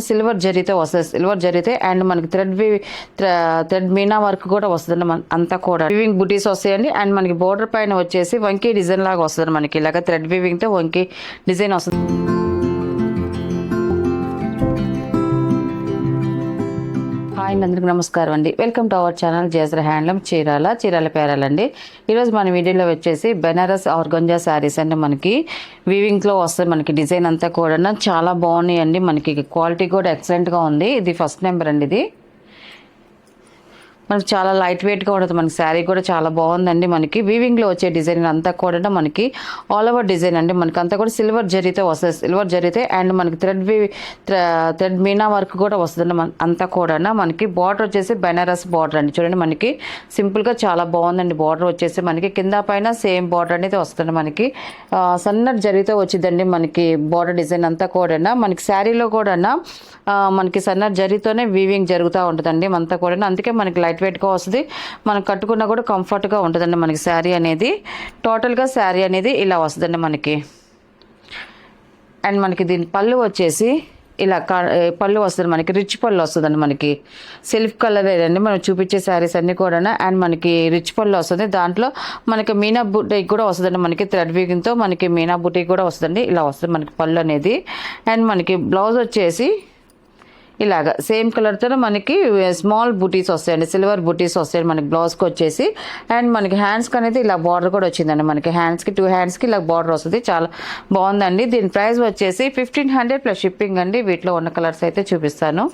Silver జరీతో వస్తుంది, silver జరీతే and మనకి థ్రెడ్ మీనా వర్క్ కూడా వస్తుంది అంతా కూడా వీవింగ్ బుటీస్ వస్తాయండి. అండ్ మనకి బోర్డర్ పైన వచ్చేసి వంకీ డిజైన్ లాగా వస్తుంది, మనకి ఇలాగ థ్రెడ్ వీవింగ్ తో వంకీ డిజైన్ వస్తుంది. హాయ్ అందరికి నమస్కారం అండి, welcome to our channel Jejra handloom Chirala పేరాలండి. ఈరోజు మన వీడియోలో వచ్చేసి బెనారస్ ఆర్గంజా శారీస్ అంటే మనకి వీవింగ్లో వస్తుంది. మనకి డిజైన్ అంతా కూడా చాలా బాగున్నాయి అండి, మనకి క్వాలిటీ కూడా ఎక్సలెంట్గా ఉంది. ఇది ఫస్ట్ నెంబర్ అండి, ఇది మనకి చాలా లైట్ వెయిట్గా ఉంటుంది. మనకి శారీ కూడా చాలా బాగుందండి. మనకి వీవింగ్లో వచ్చే డిజైన్ అంతా కూడా మనకి ఆల్ ఓవర్ డిజైన్ అండి, మనకి అంతా కూడా సిల్వర్ జరీతో వస్తుంది, సిల్వర్ జరీతే అండ్ మనకి థ్రెడ్ మీనా వర్క్ కూడా వస్తుంది అంతా కూడా. మనకి బార్డర్ వచ్చేసి బెనారస్ బార్డర్ అండి, చూడండి మనకి సింపుల్గా చాలా బాగుందండి. బార్డర్ వచ్చేసి మనకి కింద పైన సేమ్ బార్డర్ అనేది వస్తుంది, మనకి సన్నటి జరీతో వచ్చిందండి. మనకి బార్డర్ డిజైన్ అంతా కూడా మనకి శారీలో కూడా మనకి సన్నటి జరీతోనే వీవింగ్ జరుగుతూ ఉంటుందండి అంతా కూడా. అందుకే మనకి లైట్ వెయిట్గా వస్తుంది, మనం కట్టుకున్నా కూడా కంఫర్ట్గా ఉంటుందండి మనకి శారీ అనేది. టోటల్గా శారీ అనేది ఇలా వస్తుందండి మనకి. అండ్ మనకి దీని పళ్ళు వచ్చేసి ఇలా పళ్ళు వస్తుంది, మనకి రిచ్ పళ్ళు వస్తుందండి. మనకి సెల్ఫ్ కలర్ ఏదండి మనం చూపించే శారీస్ అన్నీ కూడా. అండ్ మనకి రిచ్ పళ్ళు వస్తుంది, దాంట్లో మనకి మీనా బుటీ కూడా వస్తుందండి. మనకి థ్రెడ్ వీవింగ్తో మనకి మీనా బుటీ కూడా వస్తుందండి, ఇలా వస్తుంది మనకి పళ్ళు అనేది. అండ్ మనకి బ్లౌజ్ వచ్చేసి ఇలాగ సేమ్ కలర్తో మనకి స్మాల్ బుటీస్ వస్తాయండి, సిల్వర్ బుటీస్ వస్తాయండి మనకి బ్లౌజ్కి వచ్చేసి. అండ్ మనకి హ్యాండ్స్కి అనేది ఇలా బార్డర్ కూడా వచ్చిందండి, మనకి హ్యాండ్స్కి 2 హ్యాండ్స్కి ఇలా బార్డర్ వస్తుంది, చాలా బాగుందండి. దీని ప్రైస్ వచ్చేసి 1500 ప్లస్ షిప్పింగ్ అండి. వీటిలో ఉన్న కలర్స్ అయితే చూపిస్తాను.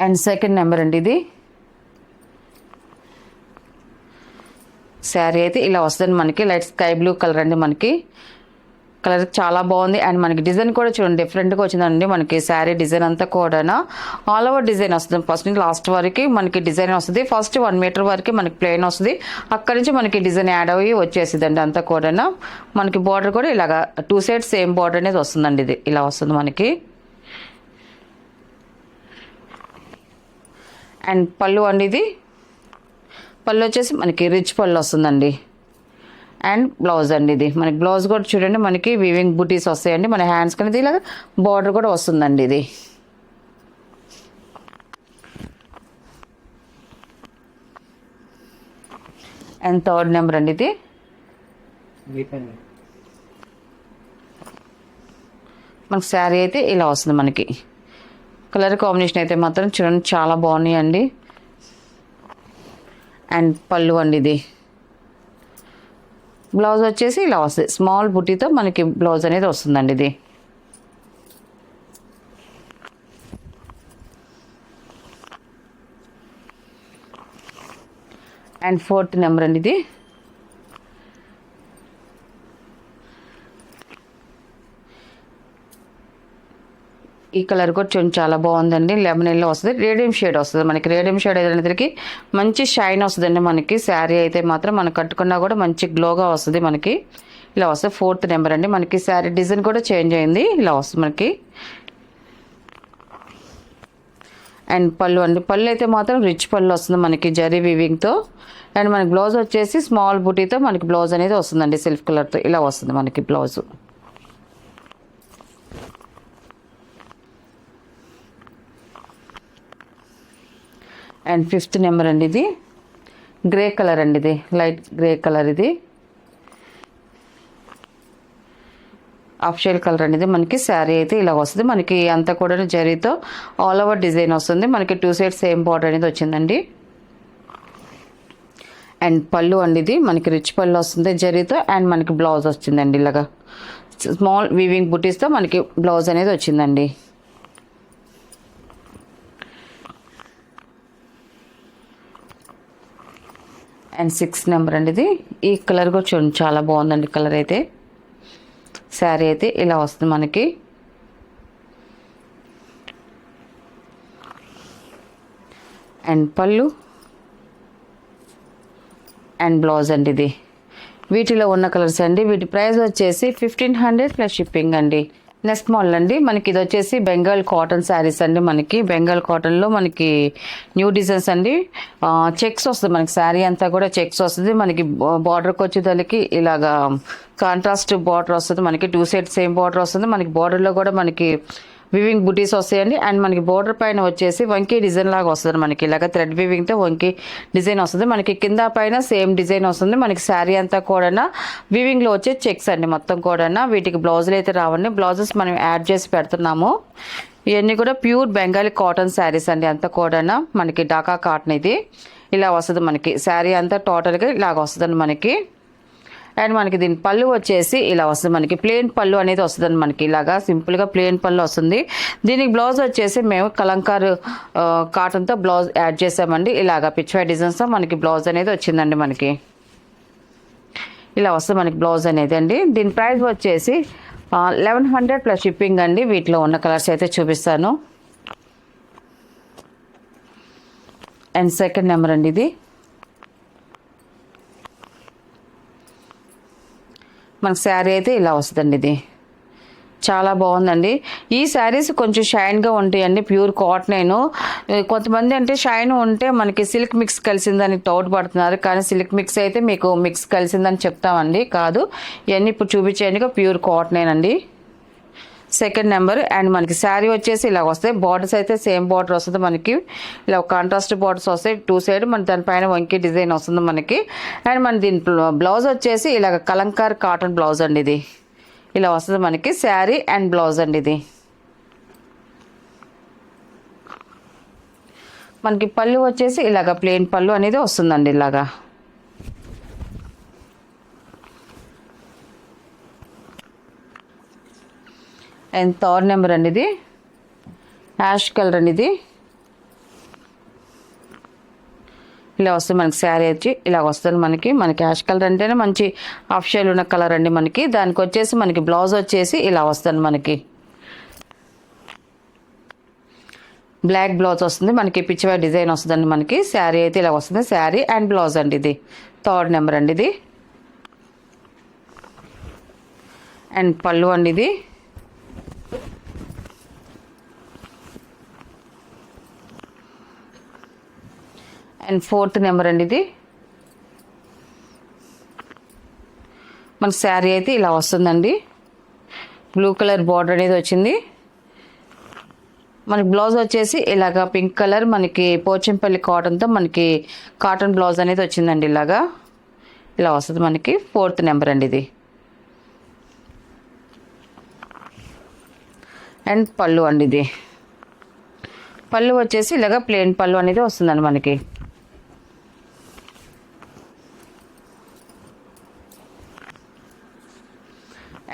అండ్ సెకండ్ నెంబర్ అండి, ఇది శారీ అయితే ఇలా వస్తుంది మనకి లైట్ స్కై బ్లూ కలర్ అండి, మనకి కలర్ చాలా బాగుంది. అండ్ మనకి డిజైన్ కూడా చూడండి డిఫరెంట్గా వచ్చిందండి. మనకి శారీ డిజైన్ అంతా కూడా ఆల్ ఓవర్ డిజైన్ వస్తుంది, ఫస్ట్ నుంచి లాస్ట్ వరకు మనకి డిజైన్ వస్తుంది. ఫస్ట్ 1 మీటర్ వరకు మనకి ప్లెయిన్ వస్తుంది, అక్కడి నుంచి మనకి డిజైన్ యాడ్ అయ్యి వచ్చేసిందండి అంతా కూడా. మనకి బార్డర్ కూడా ఇలాగా 2 సైడ్స్ సేమ్ బార్డర్ అనేది వస్తుందండి, ఇది ఇలా వస్తుంది మనకి. అండ్ పళ్ళు అండి, ఇది పళ్ళు వచ్చేసి మనకి రిచ్ పళ్ళు వస్తుందండి. అండ్ బ్లౌజ్ అండి, ఇది మనకి బ్లౌజ్ కూడా చూడండి మనకి వీవింగ్ బుటీస్ వస్తాయండి. మన హ్యాండ్స్ అనేది ఇలా బార్డర్ కూడా వస్తుందండి ఇది. అండ్ థర్డ్ నెంబర్ అండి, ఇది మనకి శారీ అయితే ఇలా వస్తుంది. మనకి కలర్ కాంబినేషన్ అయితే మాత్రం చూడండి చాలా బాగున్నాయి అండి. అండ్ పళ్ళు అండి, ఇది బ్లౌజ్ వచ్చేసి ఇలా వస్తుంది, స్మాల్ బుటీతో మనకి బ్లౌజ్ అనేది వస్తుందండి ఇది. అండ్ ఫోర్త్ నెంబర్ అండి, ఇది ఈ కలర్ కూడా చూడండి చాలా బాగుందండి. లెమన్ ఎల్లో వస్తుంది, రేడియం షేడ్ వస్తుంది మనకి. రేడియం షేడ్ అయినప్పటికీ మంచి షైన్ వస్తుందండి మనకి. శారీ అయితే మాత్రం మనం కట్టుకున్నా కూడా మంచి గ్లోగా వస్తుంది మనకి, ఇలా వస్తుంది. ఫోర్త్ నెంబర్ అండి, మనకి శారీ డిజైన్ కూడా చేంజ్ అయింది, ఇలా వస్తుంది మనకి. అండ్ పళ్ళు అండి, పళ్ళు అయితే మాత్రం రిచ్ పళ్ళు వస్తుంది మనకి జరీ వీవింగ్తో. అండ్ మనకి బ్లౌజ్ వచ్చేసి స్మాల్ బుటీతో మనకి బ్లౌజ్ అనేది వస్తుందండి, సెల్ఫ్ కలర్తో ఇలా వస్తుంది మనకి బ్లౌజ్. అండ్ ఫిఫ్త్ నెంబర్ అండి, ఇది గ్రే కలర్ అండి, ఇది లైట్ గ్రే కలర్, ఇది ఆఫ్ షేడ్ కలర్ అనేది. మనకి శారీ అయితే ఇలా వస్తుంది, మనకి అంతా కూడా జరీతో ఆల్ ఓవర్ డిజైన్ వస్తుంది. మనకి 2 సైడ్స్ సేమ్ బార్డర్ అనేది వచ్చిందండి. అండ్ పళ్ళు అండి, ఇది మనకి రిచ్ పళ్ళు వస్తుంది జరీతో. అండ్ మనకి బ్లౌజ్ వచ్చిందండి ఇలాగా స్మాల్ వీవింగ్ బుటీస్తో మనకి బ్లౌజ్ అనేది వచ్చిందండి. అండ్ 6 నెంబర్ అండి, ఇది ఈ కలర్ కూడా చూడండి చాలా బాగుందండి కలర్ అయితే. శారీ అయితే ఇలా వస్తుంది మనకి. అండ్ పళ్ళు అండ్ బ్లౌజ్ అండి, ఇది వీటిలో ఉన్న కలర్స్ అండి. వీటి ప్రైస్ వచ్చేసి 1500 ప్లస్ షిప్పింగ్ అండి. నెక్స్ట్ మోడల్ అండి, మనకి ఇది వచ్చేసి బెంగాల్ కాటన్ శారీస్ అండి. మనకి బెంగాల్ కాటన్లో మనకి న్యూ డిజైన్స్ అండి. చెక్స్ వస్తుంది మనకి, శారీ అంతా కూడా చెక్స్ వస్తుంది మనకి. బార్డర్కి వచ్చేదానికి ఇలాగా కాంట్రాస్ట్ బార్డర్ వస్తుంది మనకి. 2 సైడ్ సేమ్ బార్డర్ వస్తుంది మనకి. బార్డర్లో కూడా మనకి వివింగ్ బుటీస్ వస్తాయండి. అండ్ మనకి బోర్డర్ పైన వచ్చేసి వంకీ డిజైన్ లాగా వస్తుంది మనకి. ఇలాగ థ్రెడ్ వివింగ్తో వంకీ డిజైన్ వస్తుంది మనకి. కింద పైన సేమ్ డిజైన్ వస్తుంది మనకి. శారీ అంతా కూడా వివింగ్లో వచ్చే చెక్స్ అండి మొత్తం కూడా. వీటికి బ్లౌజులు అయితే రావండి, బ్లౌజెస్ మనం యాడ్ చేసి పెడుతున్నాము. ఇవన్నీ కూడా ప్యూర్ బెంగాలీ కాటన్ శారీస్ అండి అంతా కూడా మనకి. ఢాకా కాటన్ ఇది ఇలా వస్తుంది మనకి. శారీ అంతా టోటల్గా ఇలాగ వస్తుందండి మనకి. అండ్ మనకి దీని పళ్ళు వచ్చేసి ఇలా వస్తుంది మనకి. ప్లెయిన్ పళ్ళు అనేది వస్తుందండి మనకి. ఇలాగా సింపుల్గా ప్లెయిన్ పళ్ళు వస్తుంది. దీనికి బ్లౌజ్ వచ్చేసి మేము కలంకారు కాటన్తో బ్లౌజ్ యాడ్ చేసామండి. ఇలాగా పిచ్వై డిజైన్స్తో మనకి బ్లౌజ్ అనేది వచ్చిందండి మనకి. ఇలా వస్తుంది మనకి బ్లౌజ్ అనేది అండి. దీని ప్రైస్ వచ్చేసి 1100 ప్లస్ షిప్పింగ్ అండి. వీటిలో ఉన్న కలర్స్ అయితే చూపిస్తాను. అండ్ సెకండ్ నెంబర్ అండి ఇది. మనకు శారీ అయితే ఇలా వస్తుందండి. ఇది చాలా బాగుందండి. ఈ శారీస్ కొంచెం షైన్గా ఉంటాయండి, ప్యూర్ కాటన్. కొంతమంది అంటే షైన్ ఉంటే మనకి సిల్క్ మిక్స్ కలిసిందని డౌట్ పడుతున్నారు, కానీ సిల్క్ మిక్స్ అయితే మీకు మిక్స్ కలిసిందని చెప్తామండి. కాదు, ఇవన్నీ ఇప్పుడు చూపించేందుకు ప్యూర్ కాటనేనండి. Second number. అండ్ మనకి శారీ వచ్చేసి ఇలా వస్తాయి. బార్డర్స్ అయితే సేమ్ బార్డర్ వస్తుంది మనకి. ఇలా కాంట్రాస్ట్ బార్డర్స్ వస్తాయి 2 సైడ్. మన దానిపైన వంకీ డిజైన్ వస్తుంది మనకి. అండ్ మన దీని బ్లౌజ్ వచ్చేసి ఇలాగ కలంకార్ కాటన్ బ్లౌజ్ అండి. ఇది ఇలా వస్తుంది మనకి. శారీ అండ్ బ్లౌజ్ అండి. ఇది మనకి పళ్ళు వచ్చేసి ఇలాగ ప్లెయిన్ పళ్ళు అనేది వస్తుందండి ఇలాగా. అండ్ థర్డ్ నెంబర్ అండి. ఇది యాష్ కలర్ అండి. ఇది ఇలా వస్తుంది మనకి. శారీ వచ్చి ఇలా వస్తుంది మనకి. యాష్ కలర్ అంటేనే మంచి ఆఫ్షైల్ ఉన్న కలర్ అండి మనకి. దానికి వచ్చేసి మనకి బ్లౌజ్ వచ్చేసి ఇలా వస్తుంది మనకి. బ్లాక్ బ్లౌజ్ వస్తుంది మనకి. పిచ్చివై డిజైన్ వస్తుందండి మనకి. శారీ అయితే ఇలా వస్తుంది. శారీ అండ్ బ్లౌజ్ అండి. ఇది థర్డ్ నెంబర్ అండి. ఇది అండ్ పళ్ళు అండి. ఇది అండ్ ఫోర్త్ నెంబర్ అండి. ఇది మన శారీ అయితే ఇలా వస్తుందండి. బ్లూ కలర్ బార్డర్ అనేది వచ్చింది మనకి. బ్లౌజ్ వచ్చేసి ఇలాగా పింక్ కలర్ మనకి పోచంపల్లి కాటన్తో మనకి కాటన్ బ్లౌజ్ అనేది వచ్చిందండి. ఇలాగా ఇలా వస్తుంది మనకి. ఫోర్త్ నెంబర్ అండి. ఇది అండ్ పళ్ళు అండి. ఇది పళ్ళు వచ్చేసి ఇలాగా ప్లెయిన్ పళ్ళు అనేది వస్తుందండి మనకి.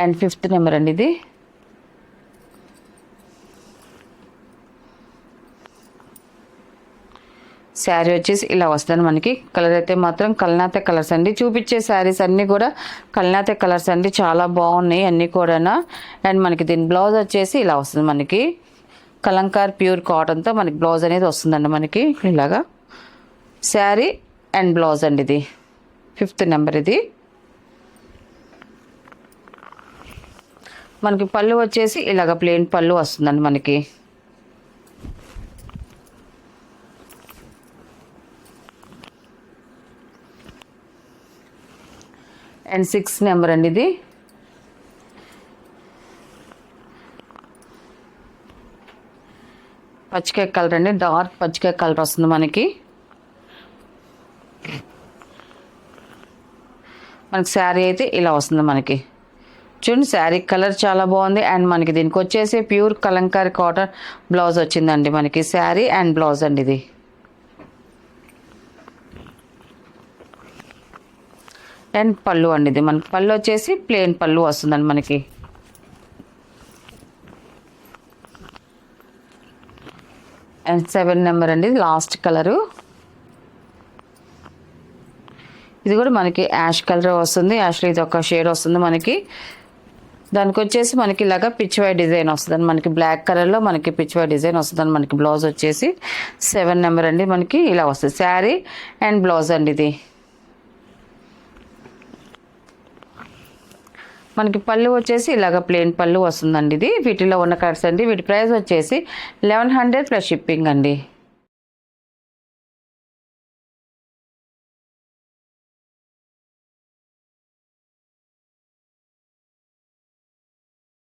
అండ్ ఫిఫ్త్ నెంబర్ అండి. ఇది శారీ వచ్చేసి ఇలా వస్తుంది మనకి. కలర్ అయితే మాత్రం కల్నాతే కలర్స్ అండి. చూపించే శారీస్ అన్నీ కూడా కల్నాతే కలర్స్ అండి. చాలా బాగున్నాయి అన్నీ కూడా. అండ్ మనకి దీని బ్లౌజ్ వచ్చేసి ఇలా వస్తుంది మనకి. కలంకార్ ప్యూర్ కాటన్తో మనకి బ్లౌజ్ అనేది వస్తుందండి మనకి. ఇలాగా శారీ అండ్ బ్లౌజ్ అండి. ఇది ఫిఫ్త్ నెంబర్. ఇది మనకి పళ్ళు వచ్చేసి ఇలాగ ప్లెయిన్ పళ్ళు వస్తుందండి మనకి. అండ్ 6th నెంబర్ అండి. ఇది పచ్చికాయ కలర్ అండి. డార్క్ పచ్చికాయ కలర్ వస్తుంది మనకి. శారీ అయితే ఇలా వస్తుంది మనకి. చూడండి, శారీ కలర్ చాలా బాగుంది. అండ్ మనకి దీనికి వచ్చేసి ప్యూర్ కలంకారీ కాటన్ బ్లౌజ్ వచ్చిందండి మనకి. శారీ అండ్ బ్లౌజ్ అండి. ఇది అండ్ పళ్ళు అండి. ఇది మనకి పళ్ళు వచ్చేసి ప్లెయిన్ పళ్ళు వస్తుందండి మనకి. అండ్ 7 నెంబర్ అండి. Last colour. ఇది కూడా మనకి యాష్ కలర్ వస్తుంది. యాష్లో ఇది ఒక షేడ్ వస్తుంది మనకి. దానికి వచ్చేసి మనకి ఇలాగా పిచ్చివై డిజైన్ వస్తుందండి మనకి. బ్లాక్ కలర్లో మనకి పిచ్చివై డిజైన్ వస్తుందండి మనకి. బ్లౌజ్ వచ్చేసి 7 నెంబర్ అండి మనకి. ఇలా వస్తుంది శారీ అండ్ బ్లౌజ్ అండి. ఇది మనకి పళ్ళు వచ్చేసి ఇలాగ ప్లెయిన్ పళ్ళు వస్తుందండి. ఇది వీటిలో ఉన్న కలర్స్ అండి. వీటి ప్రైస్ వచ్చేసి 1100 ప్లస్ షిప్పింగ్ అండి.